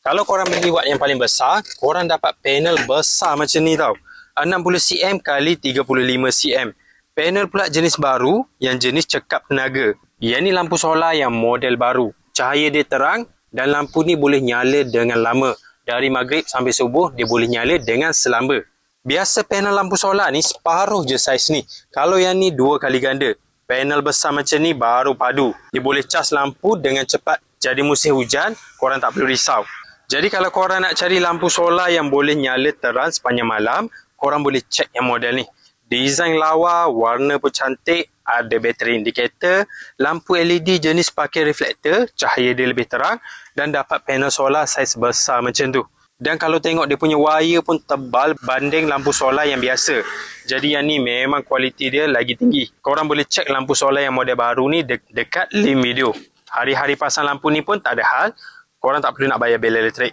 Kalau korang beli watt yang paling besar, korang dapat panel besar macam ni tau. 60cm kali 35cm. Panel pula jenis baru yang jenis cekap tenaga. Yang ni lampu solar yang model baru. Cahaya dia terang dan lampu ni boleh nyala dengan lama. Dari maghrib sampai subuh dia boleh nyala dengan selamba. Biasa panel lampu solar ni separuh je saiz ni. Kalau yang ni 2 kali ganda. Panel besar macam ni baru padu. Dia boleh cas lampu dengan cepat. Jadi musim hujan, korang tak perlu risau. Jadi kalau korang nak cari lampu solar yang boleh nyala terang sepanjang malam, korang boleh cek yang model ni. Desain lawa, warna pun cantik, ada bateri indikator, lampu LED jenis pakai reflektor, cahaya dia lebih terang dan dapat panel solar saiz besar macam tu. Dan kalau tengok dia punya wire pun tebal banding lampu solar yang biasa. Jadi yang ni memang kualiti dia lagi tinggi. Korang boleh cek lampu solar yang model baru ni dekat link video. Hari-hari pasang lampu ni pun tak ada hal. Korang tak perlu nak bayar bil elektrik.